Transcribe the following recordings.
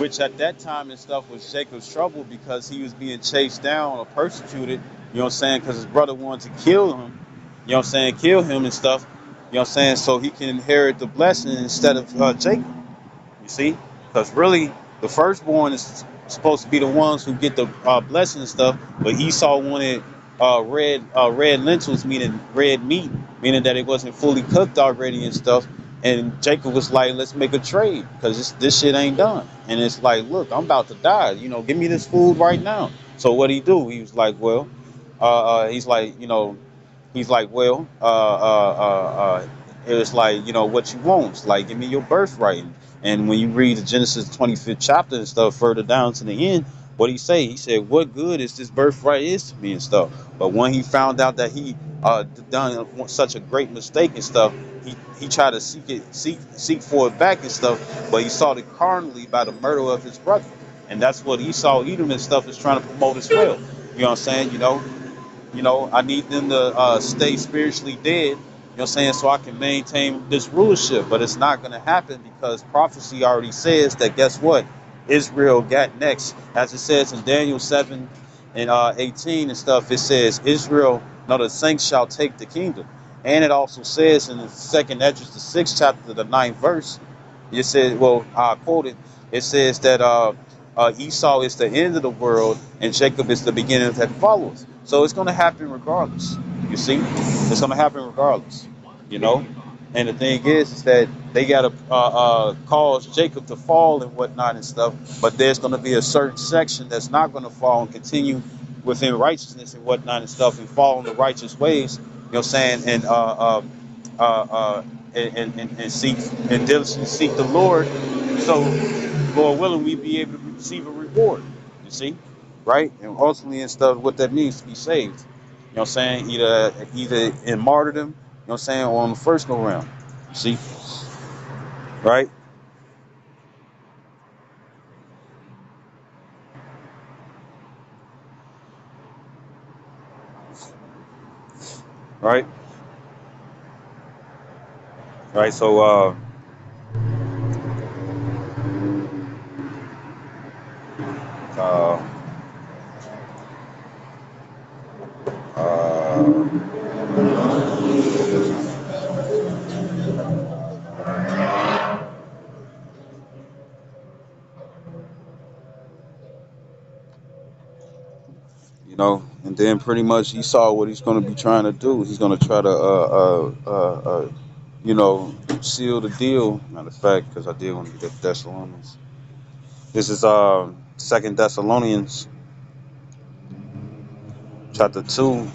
which at that time and stuff was Jacob's trouble because he was being chased down or persecuted, you know what I'm saying, because his brother wanted to kill him, you know what I'm saying, kill him and stuff, you know what I'm saying, so he can inherit the blessing instead of Jacob, you see, because really the firstborn is supposed to be the ones who get the blessing and stuff, but Esau wanted red lentils, meaning red meat, meaning that it wasn't fully cooked already and stuff. And Jacob was like, let's make a trade because this shit ain't done. And it's like, look, I'm about to die. You know, give me this food right now. So what he do? He was like, well, he's like, you know, he's like, well, it was like, you know, what you want. It's like, give me your birthright. And when you read the Genesis 25th chapter and stuff further down to the end, what he say? He said, what good is this birthright is to me and stuff. But when he found out that he done such a great mistake and stuff, he tried to seek for it back and stuff, but he sought it carnally by the murder of his brother. And that's what Esau, Edom and stuff is trying to promote as well. You know what I'm saying? I need them to stay spiritually dead, you know what I'm saying, so I can maintain this rulership. But it's not going to happen because prophecy already says that, guess what? Israel got next. As it says in Daniel 7 and 18 and stuff, it says, Israel, no, the saints shall take the kingdom. And it also says in the second Esdras, the 6th chapter, the 9th verse, it says, well, I quote it, it says that Esau is the end of the world and Jacob is the beginning that follows. So it's going to happen regardless. You see, it's going to happen regardless. You know, and the thing is that they got to cause Jacob to fall and whatnot and stuff. But there's going to be a certain section that's not going to fall and continue within righteousness and whatnot and stuff and fall in the righteous ways. You know what I'm saying? Uh, uh, and seek and diligently seek the Lord. So, Lord willing, we be able to receive a reward. You see, right? And ultimately and stuff, what that means to be saved. You know what I'm saying? Either in martyrdom, you know what I'm saying, or on the first go round. You see, right? Right? Right. So, uh, uh, you know, and then pretty much he saw what he's going to be trying to do. He's going to try to, you know, seal the deal. Matter of fact, because I did want to get Thessalonians. This is Second Thessalonians chapter 2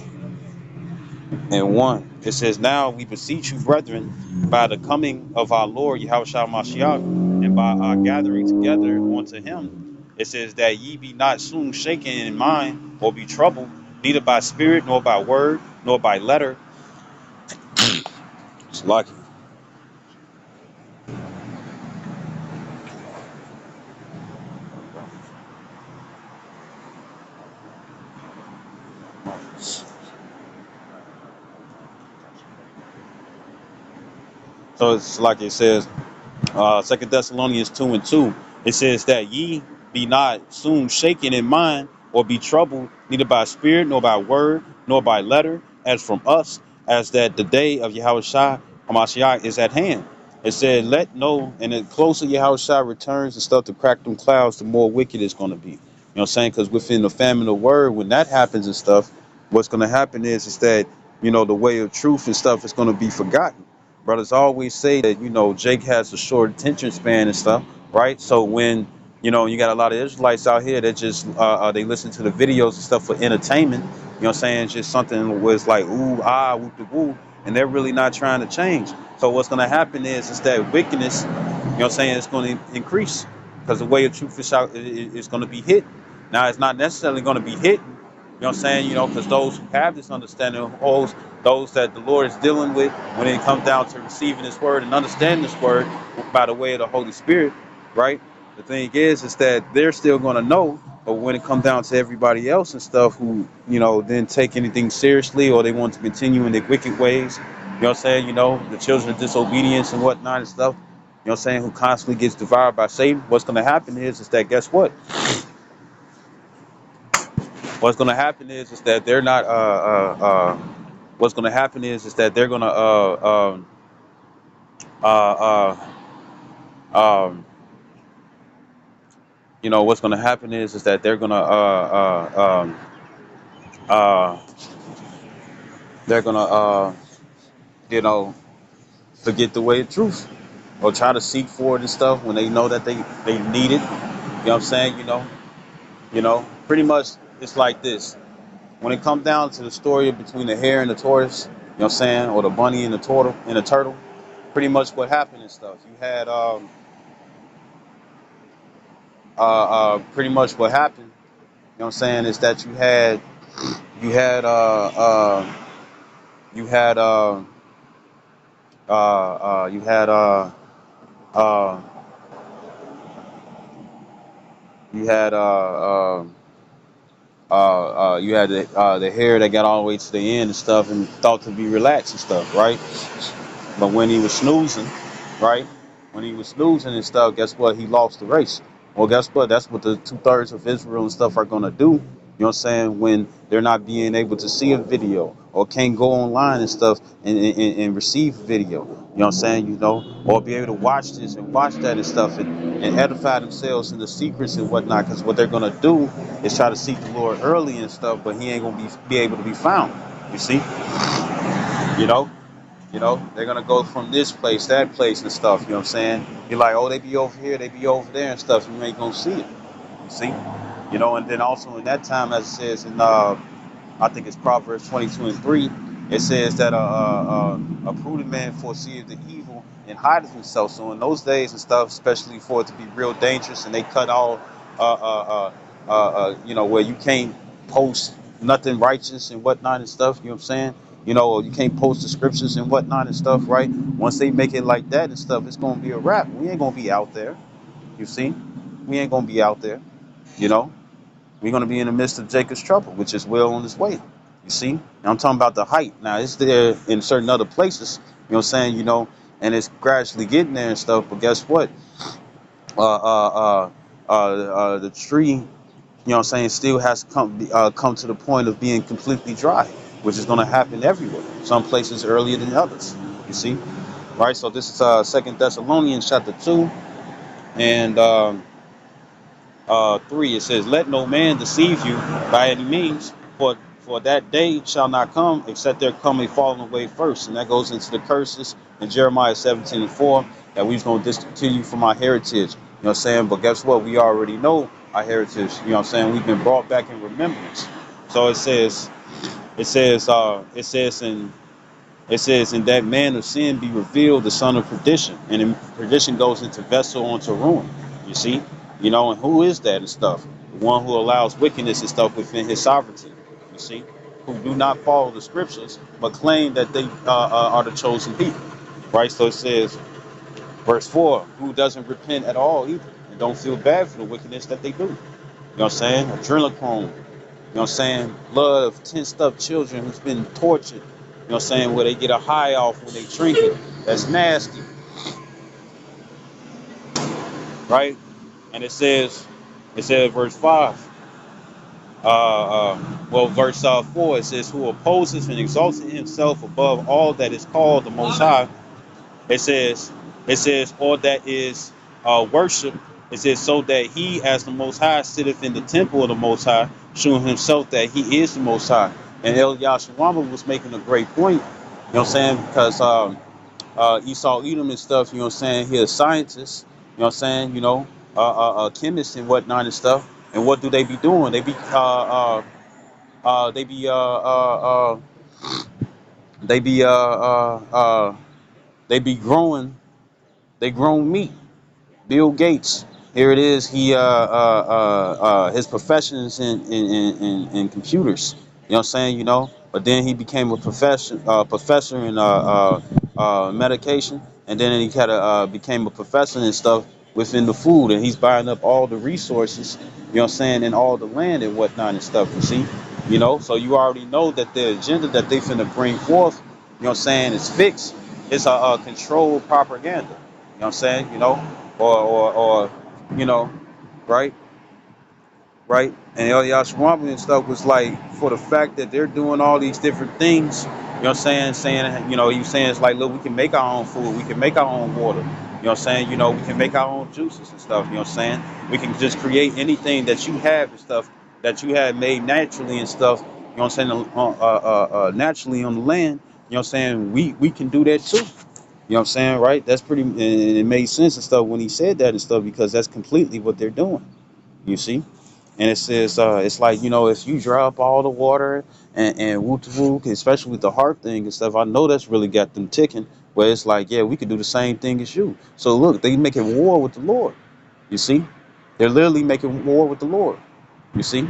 and 1. It says, now we beseech you, brethren, by the coming of our Lord Yahushua Mashiach, and by our gathering together unto him. It says that ye be not soon shaken in mind, or be troubled, neither by spirit, nor by word, nor by letter. It's lucky. So it's like it says, Second Thessalonians 2 and 2. It says that ye be not soon shaken in mind, or be troubled, neither by spirit, nor by word, nor by letter, as from us, as that the day of Yahushua Hamashiach is at hand. It said, let know, and the closer Yahushua returns and stuff to crack them clouds, the more wicked it's going to be. You know what I'm saying? Because within the famine of word, when that happens and stuff, what's going to happen is that, you know, the way of truth and stuff is going to be forgotten. Brothers always say that, you know, Jake has a short attention span and stuff, right? So when, you know, you got a lot of Israelites out here that just they listen to the videos and stuff for entertainment, you know what I'm saying? It's just something was like ooh whoop de woo, and they're really not trying to change. So what's going to happen is that wickedness, you know what I'm saying, it's going to increase because the way of truth is going to be hit. Now it's not necessarily going to be hit, you know what I'm saying? You know, because those who have this understanding, those that the Lord is dealing with when it comes down to receiving His word and understanding His word by the way of the Holy Spirit, right? The thing is that they're still going to know, but when it comes down to everybody else and stuff who, you know, didn't take anything seriously or they want to continue in their wicked ways, you know what I'm saying? You know, the children of disobedience and whatnot and stuff, what I'm saying, who constantly gets devoured by Satan, what's going to happen is that guess what? What's going to happen is that they're not what's going to happen is that they're going to uh, um, what's going to happen is that they're going to uh, they're going to you know forget the way of truth or try to seek for it and stuff when they know that they need it. You know what I'm saying? Pretty much it's like this. When it comes down to the story between the hare and the tortoise, you know what I'm saying, or the bunny and the turtle, pretty much what happened and stuff. You had pretty much what happened, you know what I'm saying, is that you had you had you had uh you had you had the hare that got all the way to the end and stuff and thought to be relaxed and stuff, right? But when he was snoozing, right? When he was snoozing and stuff, guess what? He lost the race. Well, guess what? That's what the 2/3 of Israel and stuff are gonna do. You know what I'm saying? When they're not being able to see a video or can't go online and stuff and receive video. You know what I'm saying? Or be able to watch this and watch that and stuff and edify themselves in the secrets and whatnot. Because what they're gonna do is try to seek the Lord early and stuff, but he ain't gonna be able to be found. You see? You know? They're gonna go from this place, that place and stuff, you know what I'm saying? You're like, oh, they be over here, they be over there and stuff, you ain't gonna see it. You see? And then also in that time, as it says in I think it's Proverbs 22:3. It says that a prudent man foreseeth the evil and hideth himself. So in those days and stuff, especially for it to be real dangerous, and they cut all, where you can't post nothing righteous and whatnot and stuff. You know what I'm saying? Or you can't post the scriptures and whatnot and stuff, right? Once they make it like that and stuff, it's gonna be a wrap. We ain't gonna be out there. You see? We ain't gonna be out there. You know? We're going to be in the midst of Jacob's trouble, which is well on its way. You see? Now I'm talking about the height. Now, it's there in certain other places, you know what I'm saying, and it's gradually getting there and stuff. But guess what? The tree, you know what I'm saying, still has to come to the point of being completely dry, which is going to happen everywhere. Some places earlier than others. You see? Right? So this is 2 Thessalonians chapter 2. And 3, it says, let no man deceive you by any means, for that day shall not come except there come a falling away first. And that goes into the curses in Jeremiah 17:4, that we're going to discontinue from our heritage. You know what I'm saying? But guess what? We already know our heritage. You know what I'm saying? We've been brought back in remembrance. So it says, in that man of sin be revealed the son of perdition. And in perdition goes into vessel onto ruin. You see? And who is that and stuff? The one who allows wickedness and stuff within his sovereignty. You see? Who do not follow the scriptures, but claim that they are the chosen people. Right? So it says, verse 4, who doesn't repent at all either, and don't feel bad for the wickedness that they do. You know what I'm saying? Adrenochrome. You know what I'm saying? Blood of tensed up children who's been tortured. You know what I'm saying? Where they get a high off when they drink it. That's nasty. Right? And it says verse 5. Verse 4, it says, who opposes and exalts himself above all that is called the Most High. It says, all that is worship. It says, so that he, as the Most High, sitteth in the temple of the Most High, showing himself that he is the Most High. And El Yashawama was making a great point, you know what I'm saying? Because Esau Edom and stuff, you know what I'm saying? He is scientists, you know what I'm saying? Chemists and whatnot and stuff. And what do they be doing? They be they be they be they be growing. They grown meat. Bill Gates. Here it is. His profession is in computers. You know what I'm saying? But then he became a professor in medication, and then he kind of became a professor and stuff within the food, and he's buying up all the resources. You know what I'm saying? And all the land and whatnot and stuff. You see? So you already know that the agenda that they finna bring forth, you know what I'm saying, is fixed. It's a controlled propaganda. know what I'm saying? Or you know, right? Right? And El Yashwambi and stuff was like for the fact that they're doing all these different things, you know what I'm saying? Saying, you saying it's like, look, we can make our own food, we can make our own water, you know what I'm saying? We can make our own juices and stuff, you know what I'm saying? We can just create anything that you have and stuff that you have made naturally and stuff, you know what I'm saying? Naturally on the land, you know what I'm saying? We can do that too. You know what I'm saying, right? That's pretty, and it made sense and stuff when he said that and stuff because that's completely what they're doing. You see? And it says it's like if you dry up all the water and woot woot, especially with the heart thing and stuff. I know that's really got them ticking. Where it's like, yeah, we could do the same thing as you. So look, they making war with the Lord. You see, they're literally making war with the Lord. You see,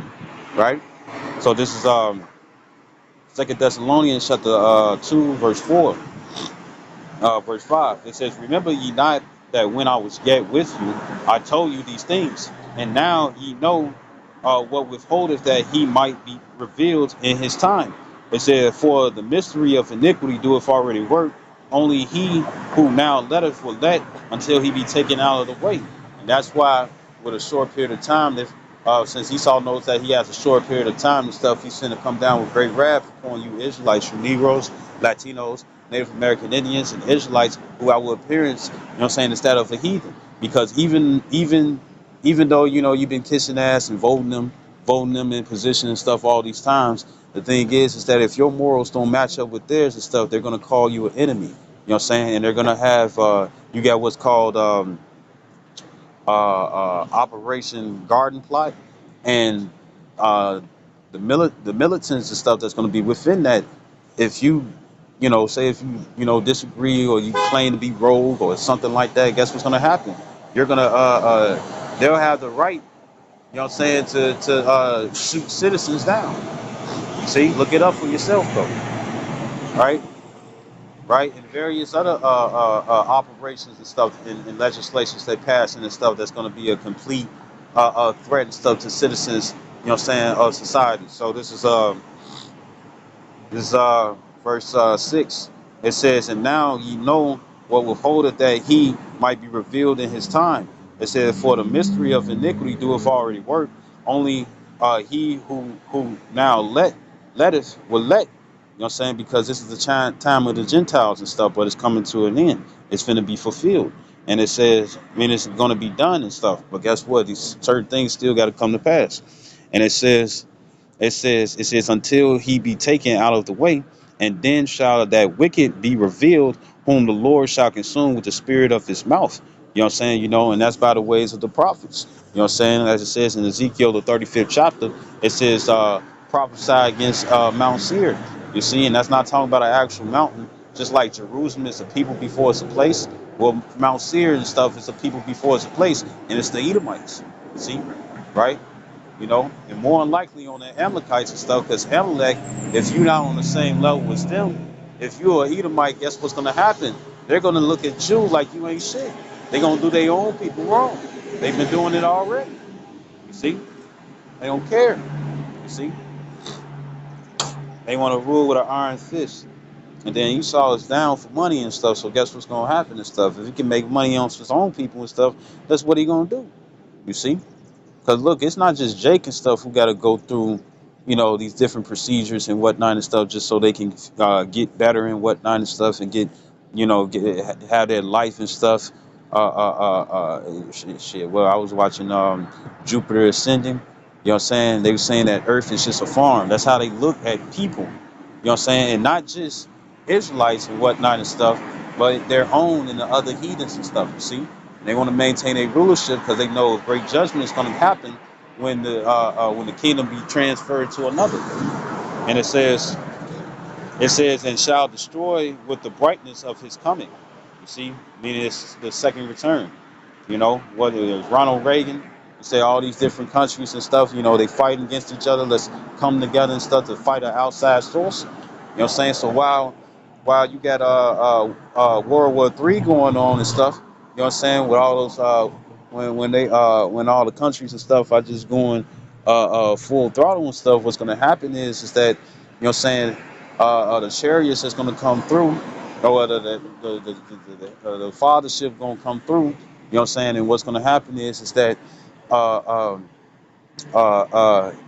right? So this is Second Thessalonians chapter 2 verse 5. It says, "Remember ye not that when I was yet with you, I told you these things, and now ye know what withholdeth that he might be revealed in his time." It said, "For the mystery of iniquity doeth already work, only he who now letteth will let until he be taken out of the way." And that's why, with a short period of time, if since Esau knows that he has a short period of time and stuff, he's going to come down with great wrath upon you Israelites, you Negroes, Latinos, Native American Indians, and Israelites who are with appearance, instead of a heathen. Because even though you've been kissing ass and voting them in position and stuff all these times, the thing is that if your morals don't match up with theirs and stuff, they're gonna call you an enemy. You know what I'm saying? And they're gonna have you got what's called Operation Garden Plot, and uh, the militants and stuff that's going to be within that. If say if disagree or you claim to be rogue or something like that, guess what's going to happen? You're gonna they'll have the right, to shoot citizens down. See, look it up for yourself though, right? Right, and various other operations and stuff and legislations they pass and stuff that's going to be a complete threat and stuff to citizens, of society. So this is verse 6. It says, "And now ye know what withholdeth that he might be revealed in his time." It says, "For the mystery of iniquity doeth already work, only he who now letteth will let." You know what I'm saying? Because this is the time of the Gentiles and stuff, but it's coming to an end. It's going to be fulfilled. And it says, I mean, it's going to be done and stuff. But guess what? These certain things still got to come to pass. And it says until he be taken out of the way, and then shall that wicked be revealed, whom the Lord shall consume with the spirit of his mouth. You know what I'm saying? And that's by the ways of the prophets. You know what I'm saying? As it says in Ezekiel the 35th chapter, it says prophesy against Mount Seir. You see, and that's not talking about an actual mountain, just like Jerusalem is a people before it's a place. Well, Mount Seir and stuff is a people before it's a place, and it's the Edomites. See, right? And more than likely on the Amalekites and stuff, because Amalek, if you're not on the same level as them, if you're an Edomite, guess what's going to happen? They're going to look at you like you ain't shit. They're going to do their own people wrong. They've been doing it already. You see? They don't care. You see? They want to rule with an iron fist. And then Esau is down for money and stuff, so guess what's going to happen and stuff? If he can make money on his own people and stuff, that's what he going to do. You see? Because look, it's not just Jake and stuff who got to go through, these different procedures and whatnot and stuff, just so they can get better and whatnot and stuff, and have their life and stuff. Shit. Well, I was watching Jupiter Ascending. You know what I'm saying? They were saying that Earth is just a farm. That's how they look at people. You know what I'm saying? And not just Israelites and whatnot and stuff, but their own and the other heathens and stuff. You see? They want to maintain a rulership because they know great judgment is going to happen when the kingdom be transferred to another. And it says, and shall destroy with the brightness of his coming. You see, meaning it's the second return. Whether it's Ronald Reagan, you say all these different countries and stuff, they fighting against each other. Let's come together and stuff to fight an outside source. You know what I'm saying? So while you got World War III going on and stuff, you know what I'm saying, with all those when all the countries and stuff are just going full throttle and stuff, what's going to happen is that, you know what I'm saying, the chariots that's going to come through, or the fathership gonna come through. You know what I'm saying? And what's gonna happen is that uh, um,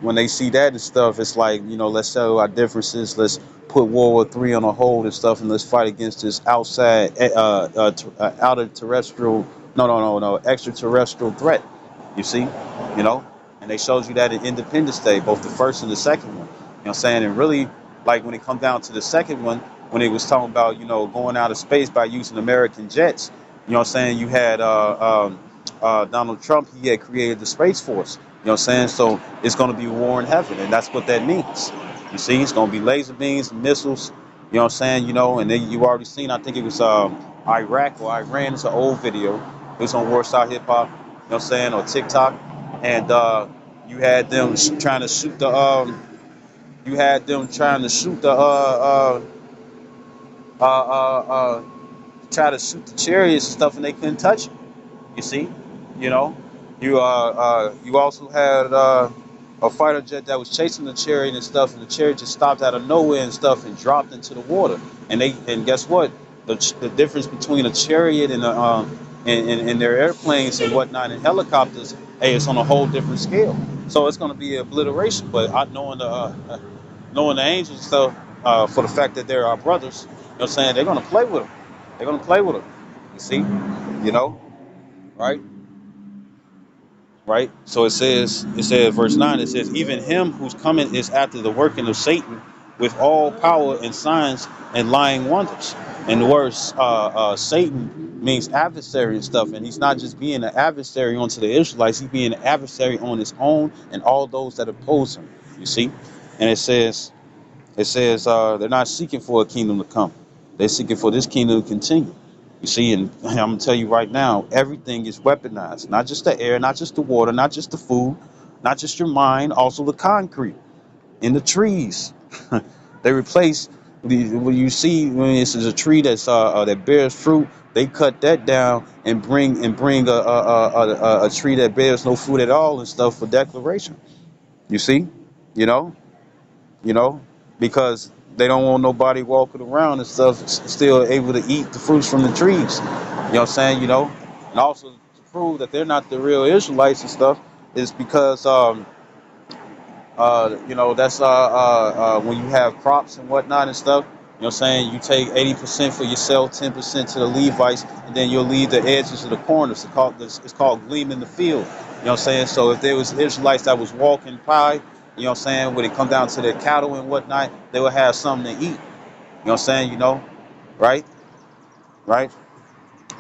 when they see that and stuff, it's like, let's settle our differences. Let's put World War III on a hold and stuff, and let's fight against this outer terrestrial, no, extraterrestrial threat. You see, and they showed you that in Independence Day, both the first and the second one. You know what I'm saying? And really, like when it come down to the second one, when it was talking about, going out of space by using American jets. You know what I'm saying? You had Donald Trump. He had created the Space Force. You know what I'm saying? So it's going to be war in heaven, and that's what that means. You see, it's going to be laser beams and missiles. You know what I'm saying? And then you already seen. I think it was Iraq or Iran. It's an old video. It was on Warsaw Hip Hop. You know what I'm saying? Or TikTok, and you had them trying to shoot the. You had them trying to shoot the. Uh, uh, uh, Try to shoot the chariots and stuff, and they couldn't touch it. You see, you know, you also had a fighter jet that was chasing the chariot and stuff, and the chariot just stopped out of nowhere and stuff and dropped into the water. And guess what? The difference between a chariot and their airplanes and whatnot and helicopters, hey, it's on a whole different scale. So it's going to be obliteration. But knowing the angels and stuff, for the fact that they're our brothers, you know what I'm saying, they're going to play with them. They're going to play with them. You see, right? Right? So it says, verse 9, it says, even him whose coming is after the working of Satan with all power and signs and lying wonders. And the word Satan means adversary and stuff. And he's not just being an adversary onto the Israelites, he's being an adversary on his own and all those that oppose him. You see? And it says they're not seeking for a kingdom to come. They're seeking for this kingdom to continue. You see, and I'm gonna tell you right now, everything is weaponized. Not just the air, not just the water, not just the food, not just your mind, also the concrete and the trees. They replace when you see when this is a tree that bears fruit, they cut that down and bring a tree that bears no fruit at all and stuff for declaration. You see, you know you know, because they don't want nobody walking around and stuff still able to eat the fruits from the trees. You know what I'm saying? And also to prove that they're not the real Israelites and stuff is because that's when you have crops and whatnot and stuff. You know what I'm saying? You take 80% for yourself, 10% to the Levites, and then you'll leave the edges of the corners. It's called gleaming the field. You know what I'm saying? So if there was Israelites that was walking by, you know what I'm saying, when it come down to their cattle and whatnot, they would have something to eat. You know what I'm saying? Right? Right?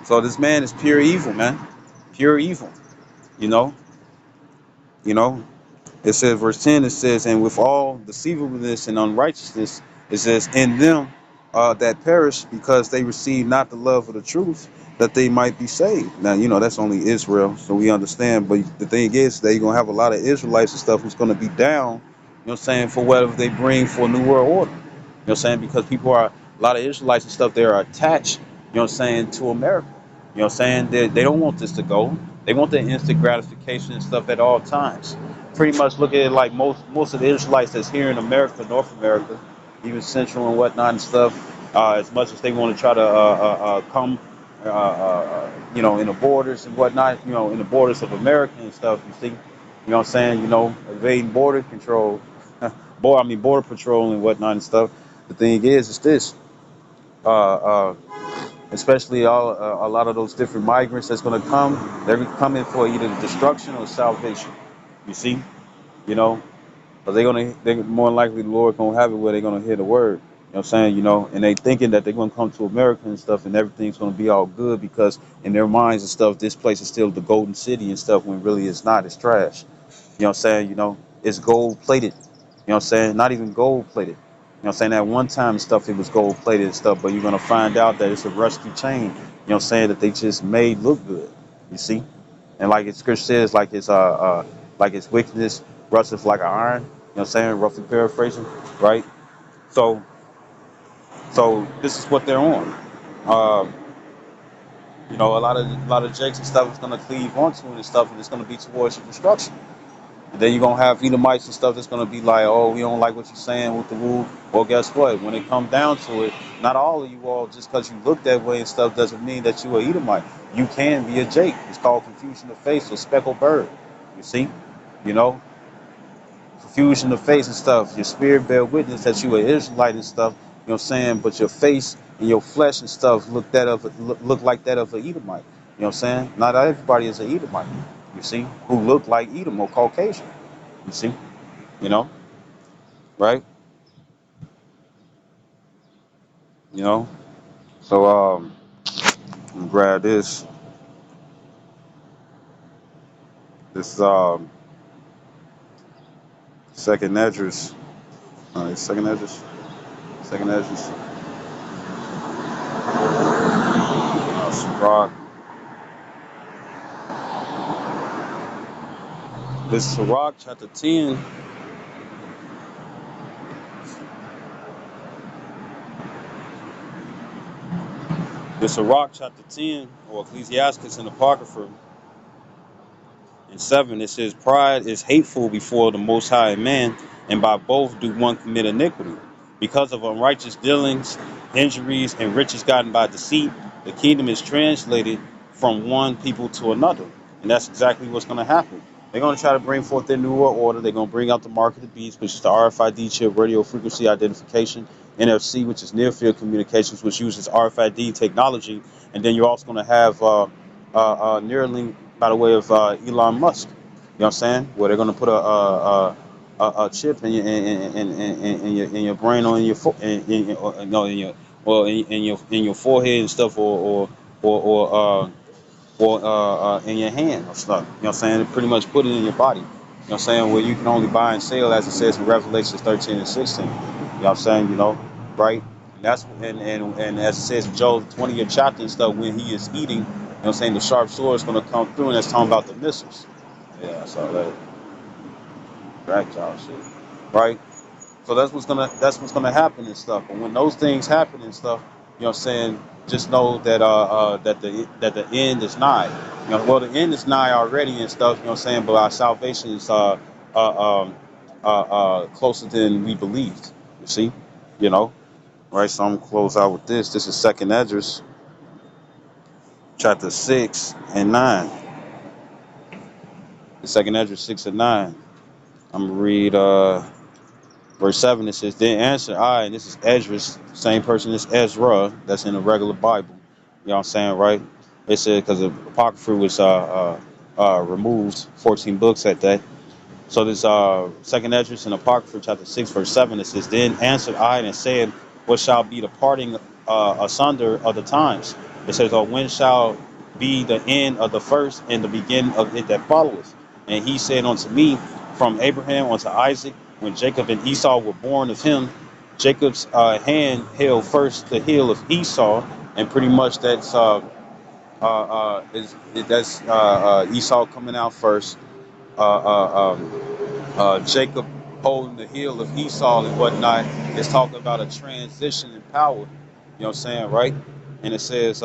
So this man is pure evil, man. Pure evil. You know? You know? It says, verse 10, it says, and with all deceivableness and unrighteousness, it says, in them that perish because they receive not the love of the truth, that they might be saved. Now, that's only Israel, so we understand. But the thing is, they're going to have a lot of Israelites and stuff who's going to be down, what I'm saying, for whatever they bring for a new world order. You know what I'm saying? Because a lot of Israelites and stuff, they're attached, what I'm saying, to America. You know what I'm saying? They don't want this to go. They want the instant gratification and stuff at all times. Pretty much look at it like most of the Israelites that's here in America, North America, even Central and whatnot and stuff. As much as they want to try to come, in the borders and whatnot, in the borders of America and stuff. You see, what I'm saying? Evading border control, border patrol and whatnot and stuff. The thing is this. Uh, uh, Especially a lot of those different migrants that's going to come, they're coming for either destruction or salvation. You see, you know, but they more than likely the Lord gonna have it where they're gonna hear the word. You know what I'm saying? And they thinking that they're gonna come to America and stuff, and everything's gonna be all good because in their minds and stuff, this place is still the golden city and stuff when really it's not. It's trash. You know what I'm saying? It's gold plated. You know what I'm saying? Not even gold plated. You know what I'm saying? At one time stuff it was gold plated and stuff, but you're gonna find out that it's a rusty chain. You know what I'm saying? That they just made look good. You see? And like it scripture says, like its wickedness rusteth like an iron. You know what I'm saying? Roughly paraphrasing, right? So so this is what they're on. Um, a lot of jakes and stuff is gonna cleave onto it and stuff, and it's gonna be towards your destruction. Then you're gonna have Edomites and stuff that's gonna be like, oh, we don't like what you're saying with the woo. Well, guess what? When it comes down to it, not all of you all, just because you look that way and stuff, doesn't mean that you are Edomite. You can be a Jake. It's called confusion of face or speckled bird. You see, you know, confusion of face and stuff. Your spirit bear witness that you are Israelite and stuff. You know what I'm saying? But your face and your flesh and stuff look like that of an Edomite. You know what I'm saying? Not everybody is an Edomite. You see, who look like Edom or Caucasian. You see, you know, right? You know. So let me grab this. This second address. All right, second address. Second address. Sirach. This Sirach chapter 10. This Sirach chapter 10, or Ecclesiastes and Apocrypha. In 7, it says, pride is hateful before the Most High man, and by both do one commit iniquity. Because of unrighteous dealings, injuries, and riches gotten by deceit, the kingdom is translated from one people to another. And that's exactly what's going to happen. They're going to try to bring forth their new world order. They're going to bring out the mark of the beast, which is the RFID chip, radio frequency identification, NFC, which is near field communications, which uses RFID technology. And then you're also going to have Neuralink by the way of Elon Musk. You know what I'm saying? Where they're gonna put a chip in your brain or in your no in your well in your forehead and stuff or in your hand or stuff. You know what I'm saying? Pretty much put it in your body. You know what I'm saying? Where you can only buy and sell, as it says in Revelation 13 and 16. You know what I'm saying? You know, right? And that's and as it says in Job 20th chapter and stuff, when he is eating, you know what I'm saying, the sharp sword is gonna come through, and that's talking about the missiles. Yeah, so that right, y'all shit. Right? So that's what's gonna happen and stuff. But when those things happen and stuff, you know what I'm saying, just know that that the end is nigh. You know, well the end is nigh already and stuff, you know what I'm saying, but our salvation is closer than we believed. You see? You know? Right, so I'm gonna close out with this. This is second address, chapter 6 and 9. The second address 6 and 9. I'm gonna read verse 7. It says, then answer I, and this is Esdras, same person as Ezra, that's in the regular Bible. You know what I'm saying, right? It said because the Apocrypha was removed, 14 books at that. So this second Esdras in Apocrypha chapter 6 verse 7, it says, then answered I and said, what shall be the parting asunder of the times? It says, or when shall be the end of the first and the beginning of it that followeth? And he said unto me, from Abraham unto Isaac, when Jacob and Esau were born of him, Jacob's hand held first the heel of Esau, and pretty much that's Esau coming out first. Jacob holding the heel of Esau and whatnot is talking about a transition in power. You know what I'm saying, right? And it says,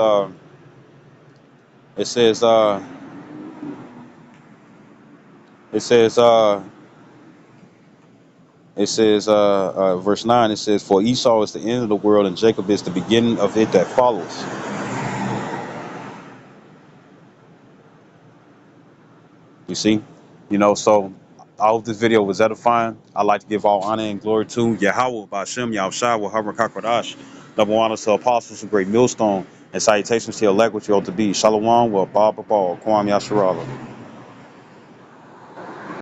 it says, verse 9. It says, for Esau is the end of the world, and Jacob is the beginning of it that follows. You see, you know. So I hope this video was edifying. I like to give all honor and glory to Yahweh, Bashem, Yahushua, Wahabra Kakwadash. Double honors to apostles, a great millstone, and salutations to your elect, which you ought to be. Shalom, well, Kwam Yasharala.